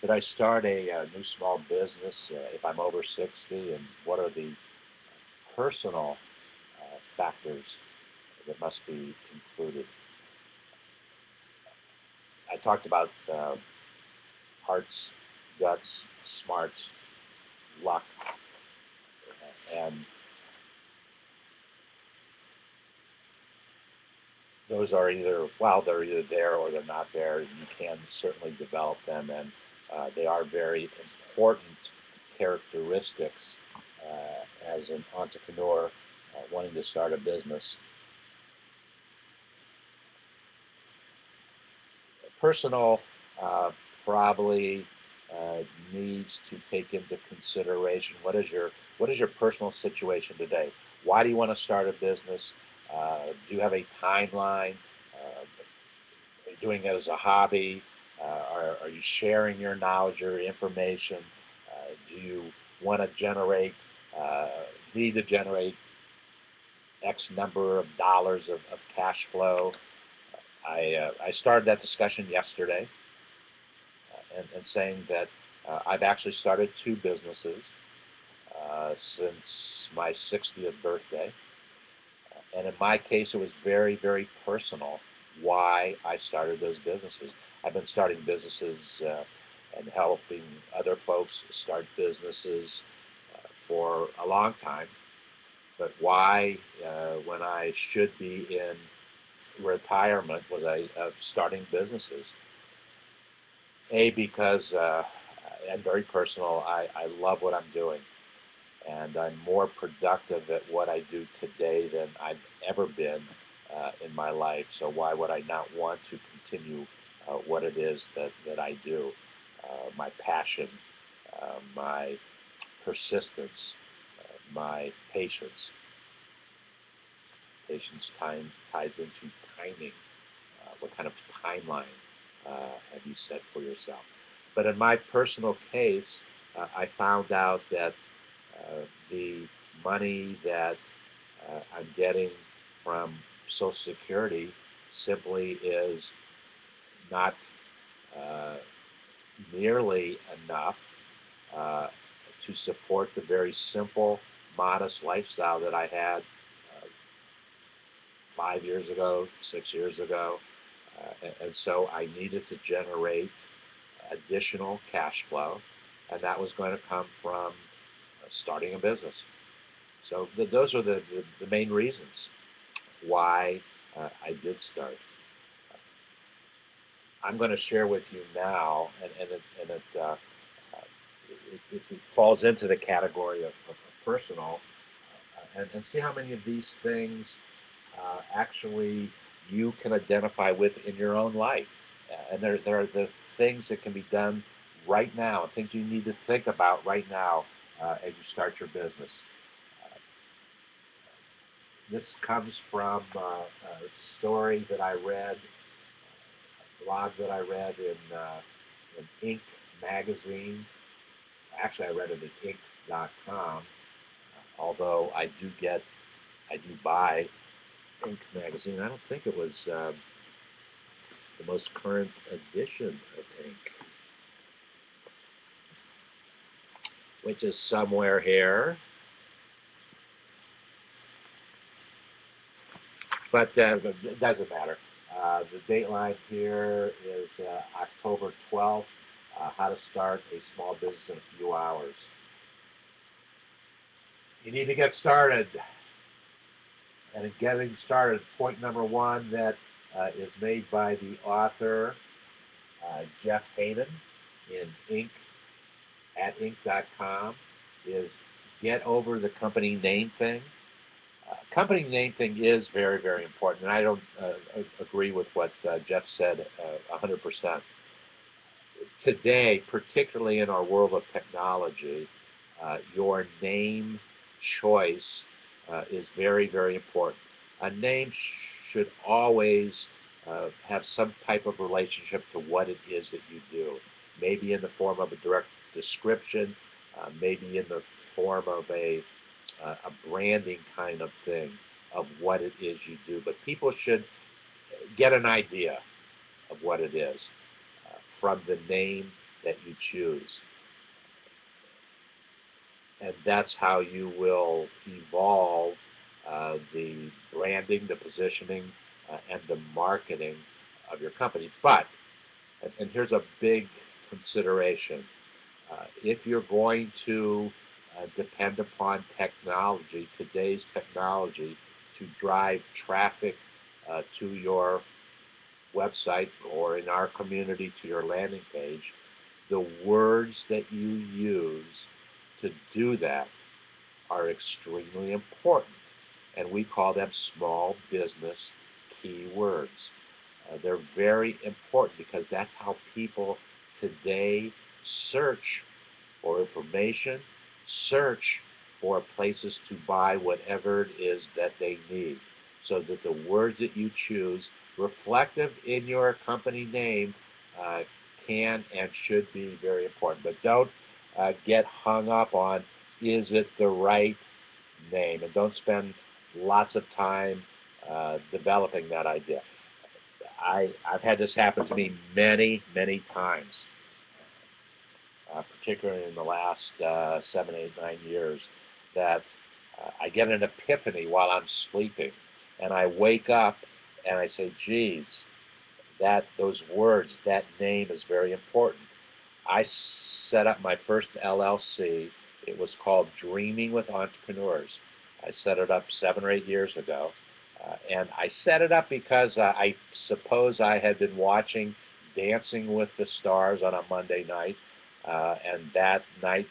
Should I start a new small business if I'm over 60? And what are the personal factors that must be included? I talked about hearts, guts, smarts, luck, and those are either, well, they're either there or they're not there. You can certainly develop them, and they are very important characteristics as an entrepreneur wanting to start a business. Personal probably needs to take into consideration what is your personal situation today. Why do you want to start a business? Do you have a timeline? Are you doing it as a hobby? Are you sharing your knowledge, your information? Do you want to generate, uh, need to generate X number of dollars of cash flow? I started that discussion yesterday and saying that I've actually started two businesses since my 60th birthday. And in my case, it was very, very personal why I started those businesses. I've been starting businesses and helping other folks start businesses for a long time. But why, when I should be in retirement, was I starting businesses? Because, and very personal, I love what I'm doing. And I'm more productive at what I do today than I've ever been in my life. So why would I not want to continue what it is that I do? My passion, my persistence, my patience. Patience ties into timing. What kind of timeline have you set for yourself? But in my personal case, I found out that the money that I'm getting from Social Security simply is not uh, nearly enough uh, to support the very simple, modest lifestyle that I had 5 years ago, 6 years ago. And so I needed to generate additional cash flow, and that was going to come from starting a business. So those are the main reasons why I did start. I'm going to share with you now, it falls into the category of personal, and see how many of these things actually you can identify with in your own life. And there are the things that can be done right now, things you need to think about right now as you start your business. This comes from a story that I read, a blog that I read in Inc. magazine. Actually, I read it at Inc.com, although I do buy Inc. magazine. I don't think it was the most current edition of Inc., which is somewhere here. But it doesn't matter. The date line here is October 12th, how to start a small business in a few hours. You need to get started. And in getting started, point number one that is made by the author Jeff Haden in Inc. at Inc.com is get over the company name thing. Company name thing is very, very important, and I don't agree with what Jeff said 100%. Today, particularly in our world of technology, your name choice is very, very important. A name should always have some type of relationship to what it is that you do. Maybe in the form of a direct description, maybe in the form of a branding kind of thing of what it is you do. But people should get an idea of what it is from the name that you choose. And that's how you will evolve the branding, the positioning, and the marketing of your company. But, and here's a big consideration, if you're going to depend upon technology, today's technology, to drive traffic to your website, or in our community to your landing page, the words that you use to do that are extremely important, and we call them small business keywords. They're very important because that's how people today search for information, search for places to buy whatever it is that they need, so that the words that you choose, reflective in your company name, can and should be very important. But don't get hung up on, is it the right name? And don't spend lots of time developing that idea. I've had this happen to me many, many times, particularly in the last 7, 8, 9 years, that I get an epiphany while I'm sleeping, and I wake up and I say, geez, those words, that name is very important. I set up my first LLC. It was called Dreaming with Entrepreneurs. I set it up 7 or 8 years ago. And I set it up because I suppose I had been watching Dancing with the Stars on a Monday night. And that night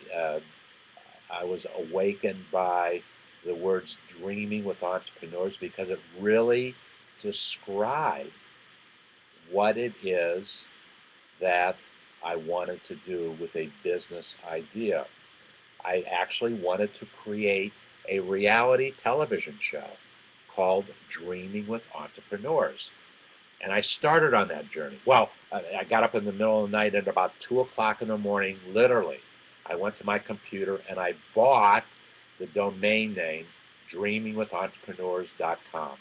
I was awakened by the words Dreaming with Entrepreneurs, because it really described what it is that I wanted to do with a business idea. I actually wanted to create a reality television show called Dreaming with Entrepreneurs. And I started on that journey. Well, I got up in the middle of the night, and at about 2 o'clock in the morning, literally, I went to my computer and I bought the domain name dreamingwithentrepreneurs.com,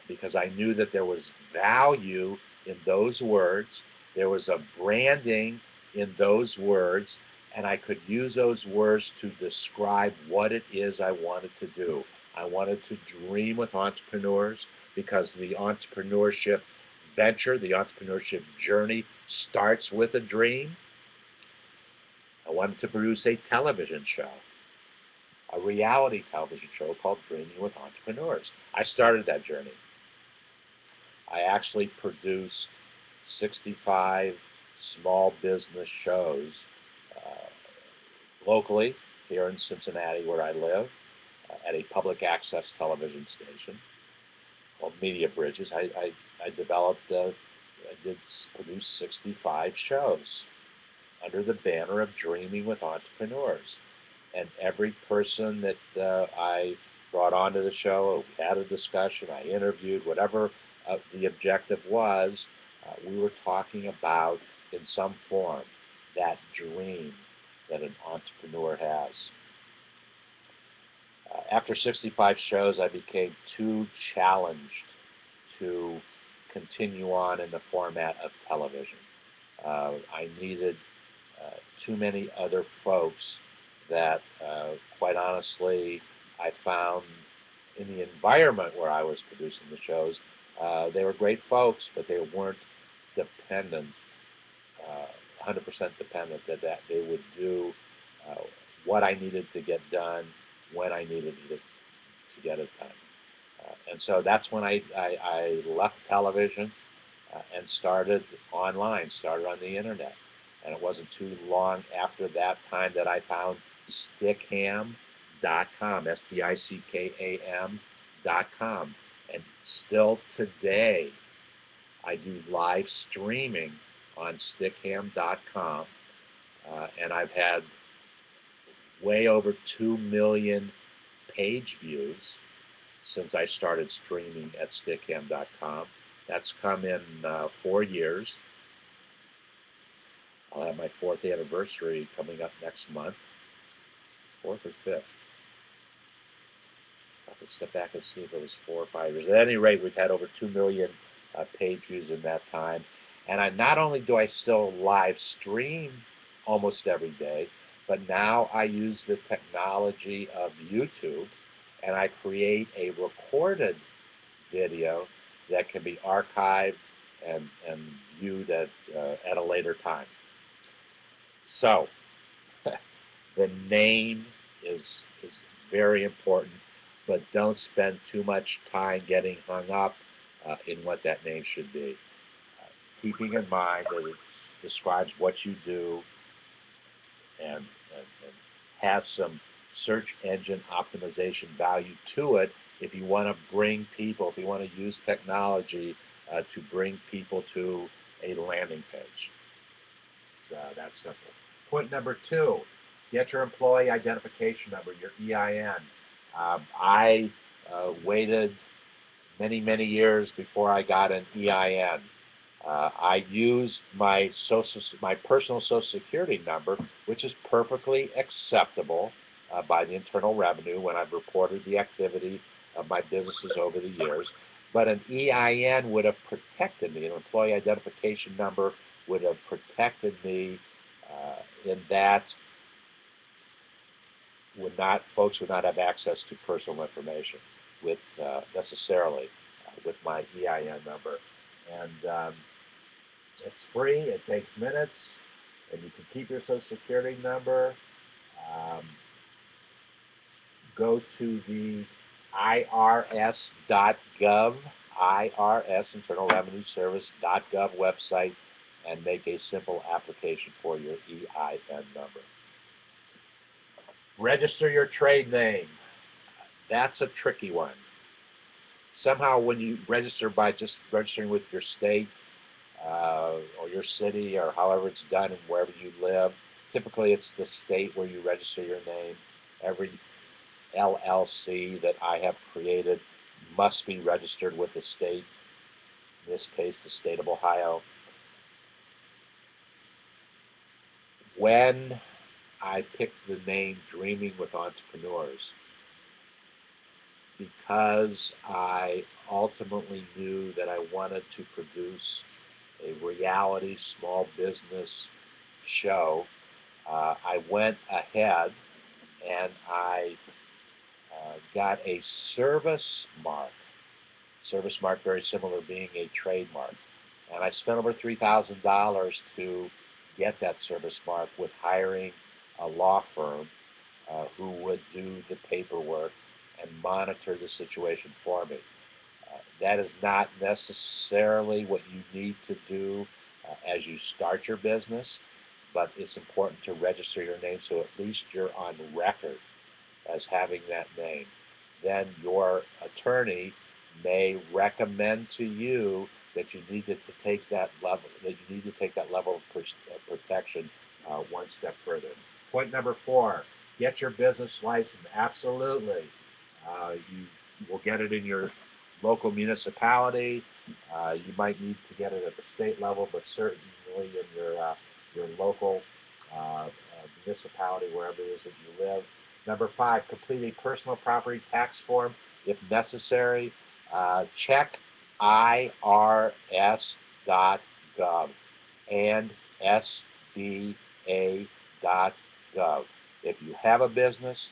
because I knew that there was value in those words, there was a branding in those words, and I could use those words to describe what it is I wanted to do. I wanted to dream with entrepreneurs, because the entrepreneurship venture, the entrepreneurship journey starts with a dream. I wanted to produce a television show, a reality television show called Dreaming with Entrepreneurs. I started that journey. I actually produced 65 small business shows locally here in Cincinnati, where I live, at a public access television station called Media Bridges. I did produce 65 shows under the banner of Dreaming with Entrepreneurs. And every person that I brought onto the show, we had a discussion, I interviewed, whatever the objective was, we were talking about, in some form, that dream that an entrepreneur has. After 65 shows, I became too challenged to continue on in the format of television. I needed too many other folks that, quite honestly, I found in the environment where I was producing the shows, they were great folks, but they weren't dependent, 100% dependent that they would do what I needed to get done when I needed it to get it done. And so that's when I left television and started online, started on the internet. And it wasn't too long after that time that I found Stickham.com, Stickam.com. And still today, I do live streaming on Stickham.com, and I've had way over 2 million page views since I started streaming at Stickham.com. That's come in 4 years. I'll have my 4th anniversary coming up next month, 4th or 5th. I have to step back and see if it was 4 or 5 years. At any rate, we've had over 2 million page views in that time. And not only do I still live stream almost every day, but now I use the technology of YouTube, and I create a recorded video that can be archived and viewed at a later time. So the name is very important, but don't spend too much time getting hung up in what that name should be. Keeping in mind that it describes what you do and has some search engine optimization value to it if you want to bring people, if you want to use technology to bring people to a landing page. So that's simple. Point number 2, get your employee identification number, your EIN. I waited many years before I got an EIN. I used my personal Social Security number, which is perfectly acceptable by the Internal Revenue when I've reported the activity of my businesses over the years. But an EIN would have protected me. An employee identification number would have protected me in that folks would not have access to personal information with necessarily with my EIN number. And it's free. It takes minutes, and you can keep your Social Security number. Go to the IRS.gov, IRS Internal Revenue Service.gov website, and make a simple application for your EIN number. Register your trade name. That's a tricky one. Somehow when you register by just registering with your state or your city or however it's done and wherever you live, typically it's the state where you register your name. Every LLC that I have created must be registered with the state, in this case the state of Ohio. When I picked the name Dreaming with Entrepreneurs, because I ultimately knew that I wanted to produce a reality small business show, I went ahead and I got a service mark. Service mark, very similar, being a trademark. And I spent over $3,000 to get that service mark with hiring a law firm who would do the paperwork and monitor the situation for me. That is not necessarily what you need to do as you start your business, but it's important to register your name so at least you're on record as having that name. Then your attorney may recommend to you that you need to take that level of protection one step further. Point number 4, get your business license. Absolutely. You will get it in your local municipality. You might need to get it at the state level, but certainly in your local municipality, wherever it is that you live. Number 5, complete a personal property tax form if necessary. Check IRS.gov and SBA.gov. If you have a business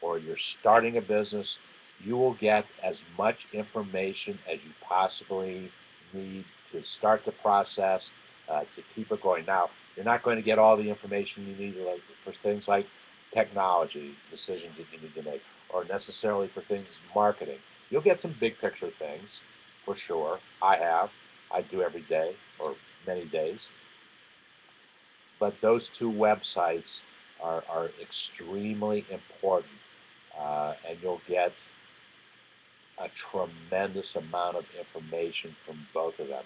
or you're starting a business, you will get as much information as you possibly need to start the process, to keep it going. Now, you're not going to get all the information you need for things like technology decisions that you need to make, or necessarily for things marketing. You'll get some big picture things, for sure. I do every day, or many days. But those 2 websites are extremely important, and you'll get a tremendous amount of information from both of them.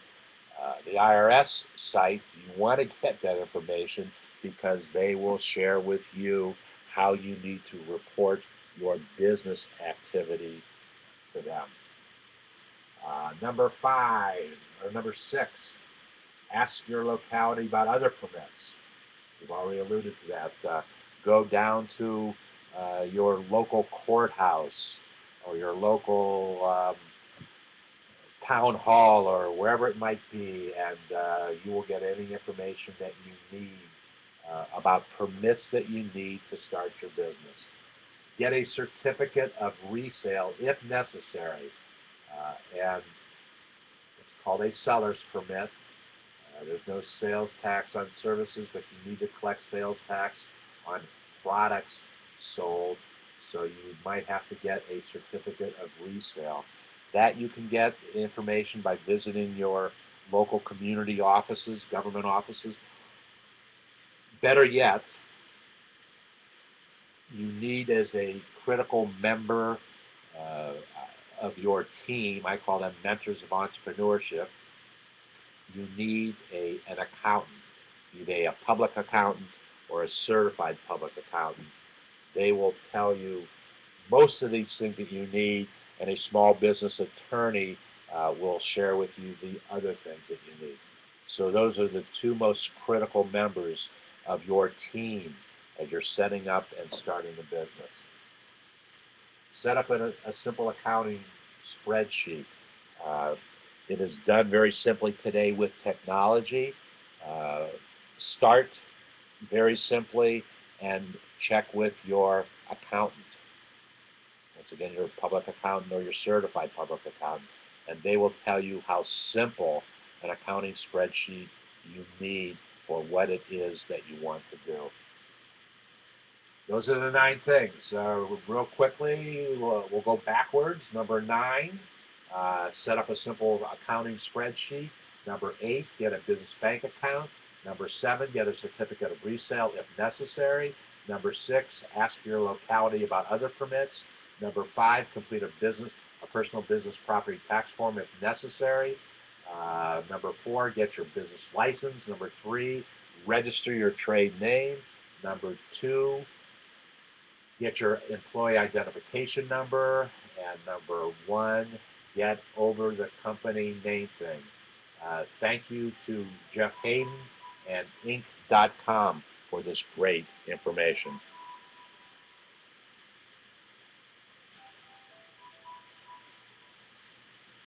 The IRS site, you want to get that information because they will share with you how you need to report your business activity to them. Number 6, ask your locality about other permits. We've already alluded to that. Go down to your local courthouse or your local town hall or wherever it might be, and you will get any information that you need about permits that you need to start your business. Get a certificate of resale if necessary, and it's called a seller's permit. There's no sales tax on services, but you need to collect sales tax on products sold, so you might have to get a certificate of resale. That you can get information by visiting your local community offices, government offices. Better yet, you need, as a critical member of your team, I call them mentors of entrepreneurship, you need an accountant, be they a public accountant or a certified public accountant. They will tell you most of these things that you need, and a small business attorney will share with you the other things that you need. So those are the two most critical members of your team as you're setting up and starting a business. Set up a simple accounting spreadsheet. It is done very simply today with technology. Start very simply and check with your accountant. Once again, your public accountant or your certified public accountant, and they will tell you how simple an accounting spreadsheet you need for what it is that you want to do. Those are the 9 things. Real quickly, we'll go backwards. Number 9, set up a simple accounting spreadsheet. Number 8, get a business bank account. Number 7, get a certificate of resale if necessary. Number 6, ask your locality about other permits. Number 5, complete a personal business property tax form if necessary. Number 4, get your business license. Number 3, register your trade name. Number 2, get your employee identification number. And number 1, get over the company name thing. Thank you to Jeff Haden and Inc.com for this great information.